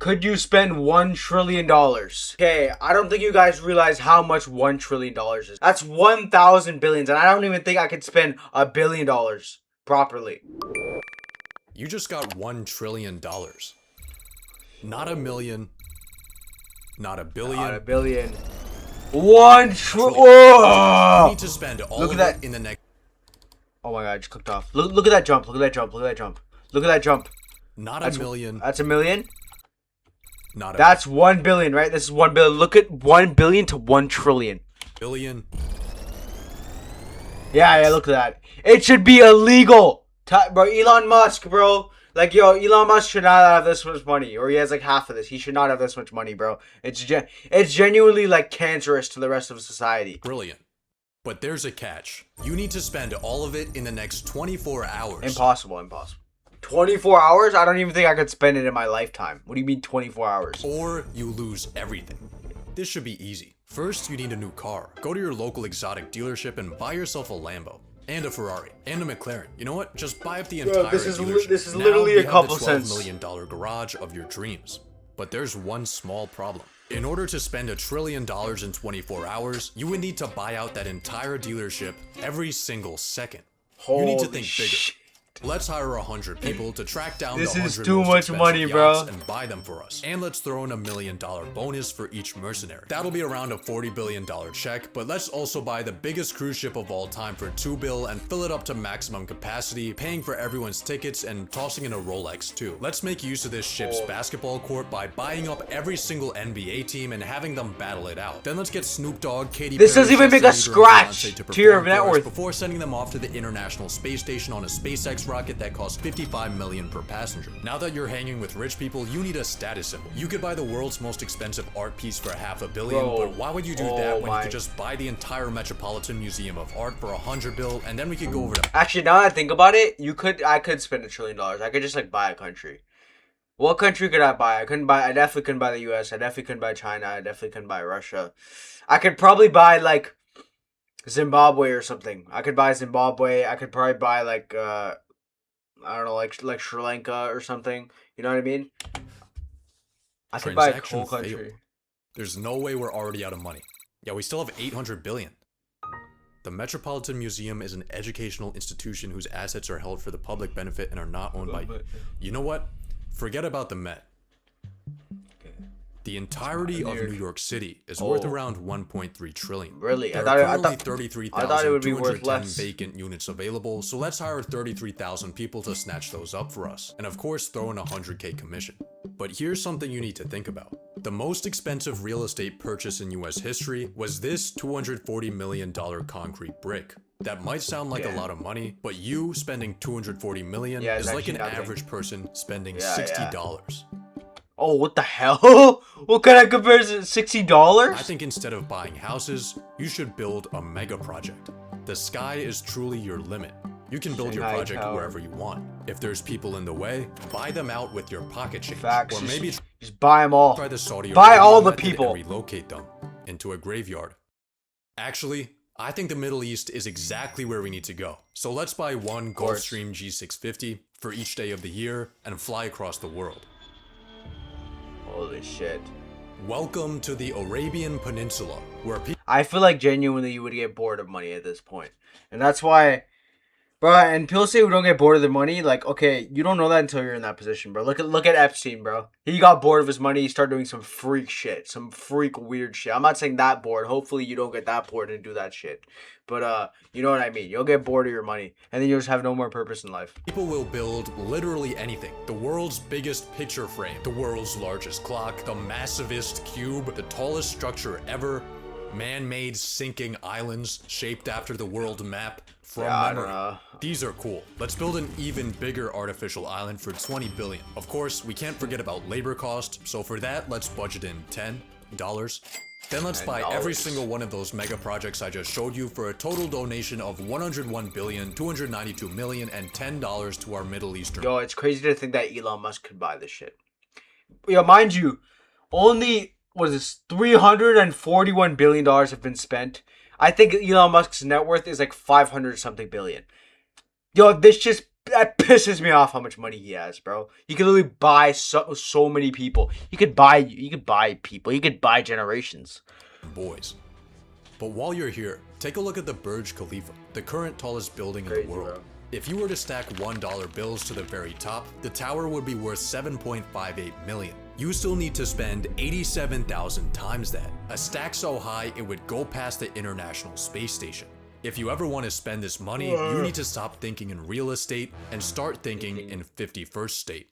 could you spend $1 trillion? Okay, I don't think you guys realize how much $1 trillion is. That's 1,000 billions, and I don't even think I could spend $1 billion properly. You just got $1 trillion. Not a million. Not a billion. Not a billion. 1 trillion. You need to spend all Look of at that. it in the next. Oh my god, I just clicked off. Look at that jump. Look at that jump. Look at that jump. Look at that jump. Not a million. That's a million? Not a That's 1 billion, right? This is 1 billion. Look at 1 billion to 1 trillion. billion. Yeah, look at that. It should be illegal. Bro, Elon Musk, bro. Like, yo, Elon Musk should not have this much money. Or he has like half of this. He should not have this much money, bro. It's genuinely like cancerous to the rest of society. Brilliant. But there's a catch. You need to spend all of it in the next 24 hours. Impossible. 24 hours? I don't even think I could spend it in my lifetime. What do you mean 24 hours? Or you lose everything. This should be easy. First, you need a new car. Go to your local exotic dealership and buy yourself a Lambo. And a Ferrari. And a McLaren. You know what? Just buy up the entire dealership. This is Now literally you a have couple the cents. $12 million garage of your dreams. But there's one small problem. In order to spend $1 trillion in 24 hours, you would need to buy out that entire dealership every single second. You need to think bigger. Let's hire 100 people to track down This the is 100 too most much expensive money, yachts bro. and buy them for us. And let's throw in $1 million bonus for each mercenary. That'll be around a $40 billion check, but let's also buy the biggest cruise ship of all time for $2 billion and fill it up to maximum capacity, paying for everyone's tickets and tossing in a Rolex too. Let's make use of this ship's basketball court by buying up every single NBA team and having them battle it out. Then let's get Snoop Dogg, Katy Perry, This doesn't even make a Justin Bieber, and scratch Beyonce to your perform net for us worth. before sending them off to the International Space Station on a SpaceX rocket that costs $55 million per passenger. Now that you're hanging with rich people, you need a status symbol. You could buy the world's most expensive art piece for $500 million, Bro. but why would you do that when you my- could just buy the entire Metropolitan Museum of Art for $100 billion, and then we could go over to Actually, now that I think about it, I could spend $1 trillion. I could just like buy a country. What country could I buy? I definitely couldn't buy the US. I definitely couldn't buy China. I definitely couldn't buy Russia. I could probably buy like Zimbabwe or something. I could buy Zimbabwe. I could probably buy like I don't know, like Sri Lanka or something. You know what I mean? I could buy a Transaction whole country. failed. There's no way we're already out of money. Yeah, we still have $800 billion. The Metropolitan Museum is an educational institution whose assets are held for the public benefit and are not owned by... You know what? Forget about the Met. The entirety of New York City is worth around 1.3 trillion. Really? There I are thought currently I thought it would be worth 33,210 less. vacant units available, so let's hire 33,000 people to snatch those up for us. And of course, throw in a 100K commission. But here's something you need to think about. The most expensive real estate purchase in US history was this $240 million concrete brick. That might sound like a lot of money, but you spending $240 million is like an average person spending $60. Oh, what the hell? What kind of comparison? $60? I think instead of buying houses, you should build a mega project. The sky is truly your limit. You can build your Shanghai project Tower. wherever you want. If there's people in the way, buy them out with your pocket change. Facts. Or maybe Just buy them all. try the Saudi Buy Arabian all the method people. and relocate them into a graveyard. Actually, I think the Middle East is exactly where we need to go. So let's buy one Gulfstream G650 for each day of the year and fly across the world. Holy shit. Welcome to the Arabian Peninsula, where people I feel like genuinely you would get bored of money at this point. And that's why, bro, and people say we don't get bored of the money. Like, okay, you don't know that until you're in that position, bro. Look at Epstein, bro. He got bored of his money. He started doing some freak shit. Some freak weird shit. I'm not saying that bored. Hopefully you don't get that bored and do that shit. But, you know what I mean. You'll get bored of your money. And then you'll just have no more purpose in life. will build literally anything. The world's biggest picture frame, the world's largest clock, the massivest cube, the tallest structure ever, man-made sinking islands shaped after the world map from I don't memory. know. These are cool. Let's build an even bigger artificial island for 20 billion. Of course, we can't forget about labor cost, so for that, let's budget in $10. Then let's buy every single one of those mega projects I just showed you for a total donation of $101,292,000,000 and $10 to our Middle Eastern. Yo, it's crazy to think that Elon Musk could buy this shit. Yo, mind you, only, what is this, $341 billion have been spent. I think Elon Musk's net worth is like 500 something billion. Yo, this just that pisses me off how much money he has, bro. He could literally buy so many people. He could buy people. He could buy generations. Boys. But while you're here, take a look at the Burj Khalifa, the current tallest building in the world. Bro. If you were to stack $1 bills to the very top, the tower would be worth $7.58 million. You still need to spend 87,000 times that. A stack so high it would go past the International Space Station. If you ever want to spend this money, you need to stop thinking in real estate and start thinking in 51st state.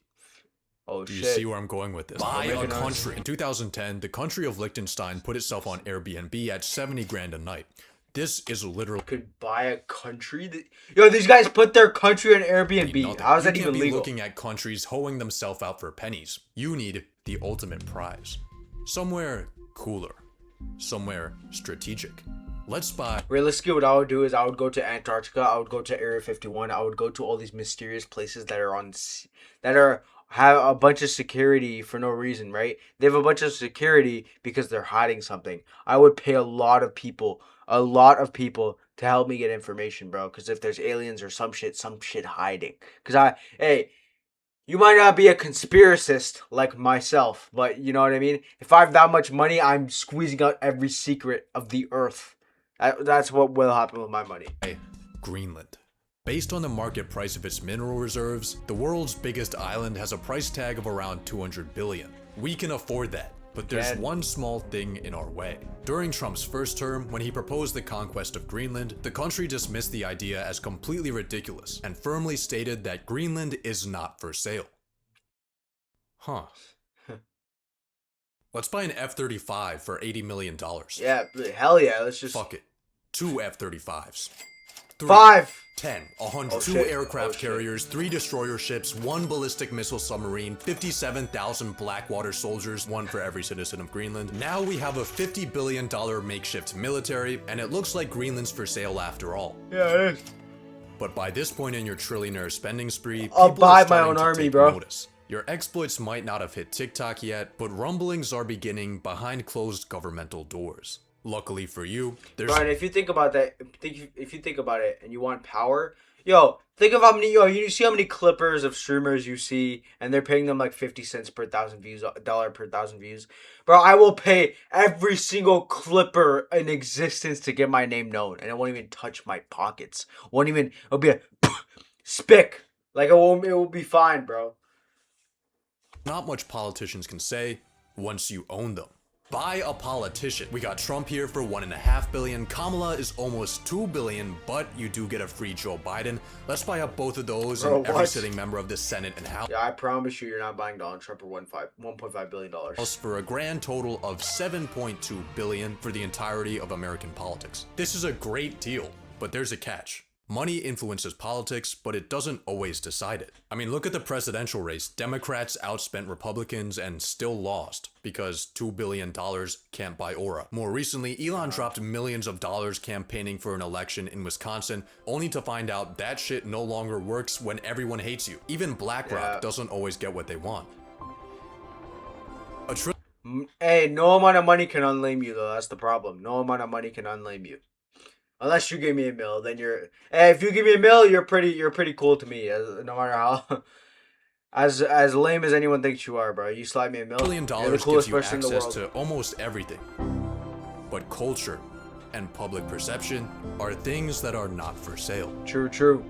Oh, Do you see where I'm going with this? Buy a country. In 2010, the country of Liechtenstein put itself on Airbnb at 70 grand a night. This is literally could buy a country. Yo, these guys put their country on Airbnb. nothing. How is that you even can't be legal? looking at countries hoeing themselves out for pennies. You need the ultimate prize. Somewhere cooler. Somewhere strategic. Let's buy. Realistically, what I would do is I would go to Antarctica. I would go to Area 51. I would go to all these mysterious places that are have a bunch of security for no reason, right? They have a bunch of security because they're hiding something. I would pay a lot of people to help me get information, bro. Because if there's aliens or some shit hiding. Hey, you might not be a conspiracist like myself, but you know what I mean? If I have that much money, I'm squeezing out every secret of the earth. That's what will happen with my money. Greenland. Based on the market price of its mineral reserves, the world's biggest island has a price tag of around 200 billion. We can afford that, but there's one small thing in our way. During Trump's first term, when he proposed the conquest of Greenland, the country dismissed the idea as completely ridiculous and firmly stated that Greenland is not for sale. Huh. Let's buy an F-35 for $80 million. Yeah, hell yeah, let's just... Fuck it. 2 F-35s. 3, 5. 10, 100, 2 aircraft carriers, 3 destroyer ships, 1 ballistic missile submarine, 57,000 Blackwater soldiers, 1 for every citizen of Greenland. Now we have a $50 billion makeshift military, and it looks like Greenland's for sale after all. Yeah, it is. But by this point in your trillionaire spending spree, I'll people are buy my starting own to army, take bro. notice. Your exploits might not have hit TikTok yet, but rumblings are beginning behind closed governmental doors. Luckily for you, there's... Brian, if you think about that, if you think about it and you want power, yo, think of how many, you see how many clippers of streamers you see and they're paying them like 50 cents per thousand views, $1 per thousand views. Bro, I will pay every single clipper in existence to get my name known and it won't even touch my pockets. It'll be a spick. Like it will be fine, bro. Not much politicians can say once you own them. Buy a politician. We got Trump here for $1.5 billion. Kamala is almost $2 billion, but you do get a free Joe Biden. Let's buy up both of those and every sitting member of the Senate and House. Yeah, I promise you're not buying Donald Trump for $1.5 billion. For a grand total of $7.2 billion for the entirety of American politics. This is a great deal, but there's a catch. Money influences politics, but it doesn't always decide it. I mean, look at the presidential race. Democrats outspent Republicans and still lost because $2 billion can't buy aura. More recently, Elon dropped millions of dollars campaigning for an election in Wisconsin, only to find out that shit no longer works when everyone hates you. Even BlackRock doesn't always get what they want. Hey, no amount of money can unlame you, though. That's the problem. No amount of money can unlame you. Unless you give me $1 million, then you're... Hey, if you give me $1 million, you're pretty cool to me. No matter how... As lame as anyone thinks you are, bro. You slide me $1 million, $1 you're the billion coolest gives you person in the access world. to almost everything. But culture and public perception are things that are not for sale. True.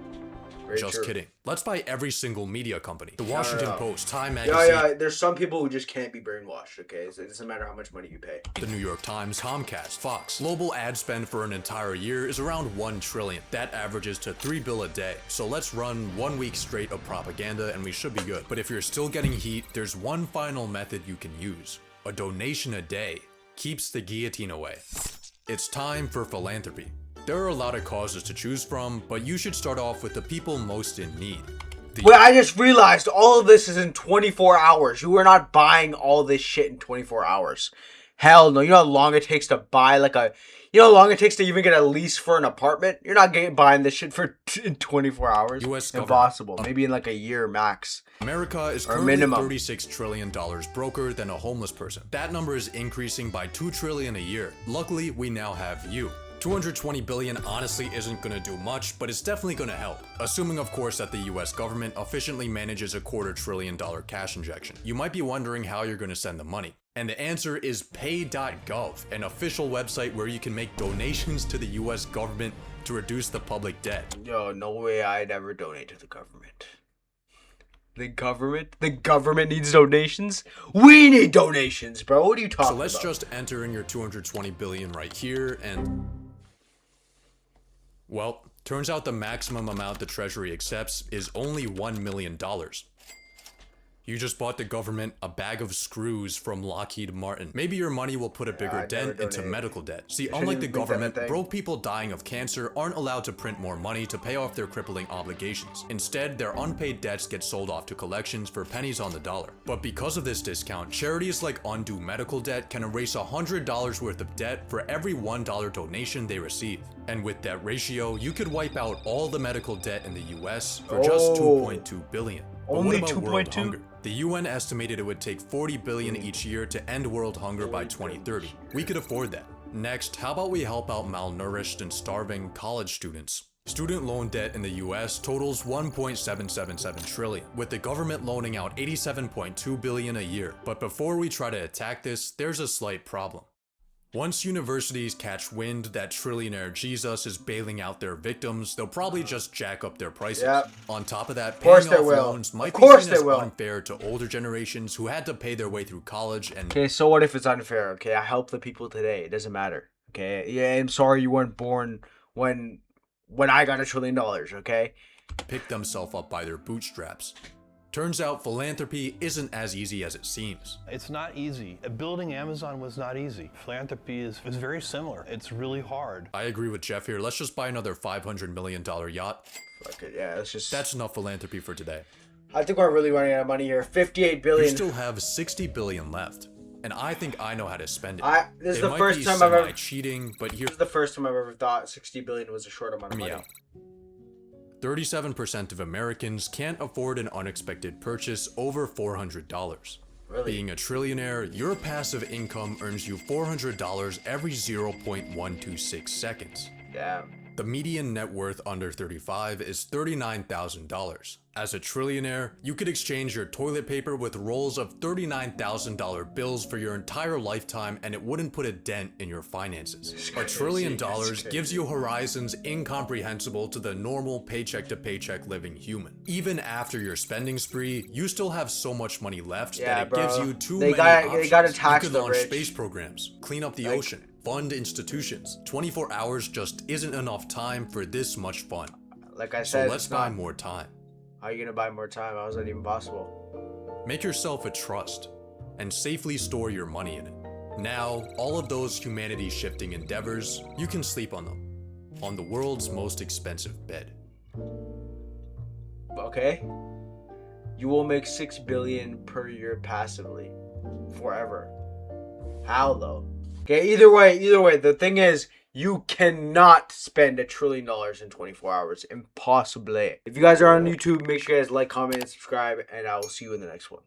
Very Just true. kidding. Let's buy every single media company. The Washington Post, Time Magazine. Yeah, there's some people who just can't be brainwashed, okay? So it doesn't matter how much money you pay. The New York Times, Comcast, Fox. Global ad spend for an entire year is around $1 trillion. That averages to $3 billion a day. So let's run 1 week straight of propaganda and we should be good. But if you're still getting heat, there's one final method you can use. A donation a day keeps the guillotine away. It's time for philanthropy. There are a lot of causes to choose from, but you should start off with the people most in need. Wait, I just realized all of this is in 24 hours. You are not buying all this shit in 24 hours. Hell no. You know how long it takes to buy you know how long it takes to even get a lease for an apartment? You're not buying this shit in 24 hours. US government. Impossible. Maybe in like a year max. America is currently $36 trillion broker than a homeless person. That number is increasing by $2 trillion a year. Luckily, we now have you. $220 billion honestly isn't gonna do much, but it's definitely gonna help. Assuming of course that the US government efficiently manages a $250 billion cash injection. You might be wondering how you're gonna send the money. And the answer is pay.gov, an official website where you can make donations to the US government to reduce the public debt. Yo, no way I'd ever donate to the government. The government needs donations? We need donations, bro. What are you talking about? So let's just enter in your $220 billion right here and... Well, turns out the maximum amount the Treasury accepts is only $1 million. You just bought the government a bag of screws from Lockheed Martin. Maybe your money will put a bigger dent into medical debt. See, unlike the government, broke people dying of cancer aren't allowed to print more money to pay off their crippling obligations. Instead, their unpaid debts get sold off to collections for pennies on the dollar. But because of this discount, charities like Undo Medical Debt can erase $100 worth of debt for every $1 donation they receive. And with that ratio, you could wipe out all the medical debt in the US for just $2.2 billion. But Only what about world 2.2? hunger? The UN estimated it would take $40 billion each year to end world hunger by 2030. We could afford that. Next, how about we help out malnourished and starving college students? Student loan debt in the US totals $1.777 trillion, with the government loaning out $87.2 billion a year. But before we try to attack this, there's a slight problem. Once universities catch wind that trillionaire Jesus is bailing out their victims, they'll probably just jack up their prices. Yep. On top of that, paying off loans might be seen as unfair to older generations who had to pay their way through college and... Okay, so what if it's unfair? Okay, I help the people today. It doesn't matter. Okay, yeah, I'm sorry you weren't born when I got $1 trillion, okay? pick themselves up by their bootstraps. Turns out philanthropy isn't as easy as it seems. It's not easy. Building Amazon was not easy. Philanthropy is very similar. It's really hard. I agree with Jeff here. Let's just buy another $500 million yacht. Fuck it, yeah, That's enough philanthropy for today. I think we're really running out of money here. 58 billion. You still have 60 billion left. And I think I know how to spend it. This is it the first time I've ever cheating, but This is the first time I've ever thought 60 billion was a short amount of money. Yeah. 37% of Americans can't afford an unexpected purchase over $400. Really? Being a trillionaire, your passive income earns you $400 every 0.126 seconds. Damn. The median net worth under 35 is $39,000. As a trillionaire, you could exchange your toilet paper with rolls of $39,000 bills for your entire lifetime and it wouldn't put a dent in your finances. $1 trillion gives you horizons incomprehensible to the normal paycheck-to-paycheck living human. Even after your spending spree, you still have so much money left that it gives you too many options. They gotta tax you could launch rich. space programs, clean up the ocean, fund institutions. 24 hours just isn't enough time for this much fun. Like I said, so let's buy more time. How are you gonna buy more time? How is that even possible? Make yourself a trust and safely store your money in it. Now, all of those humanity-shifting endeavors, you can sleep on them. On the world's most expensive bed. Okay. You will make 6 billion per year passively. Forever. How though? Okay, either way, the thing is, you cannot spend $1 trillion in 24 hours. Impossible. If you guys are on YouTube, make sure you guys like, comment, and subscribe, and I will see you in the next one.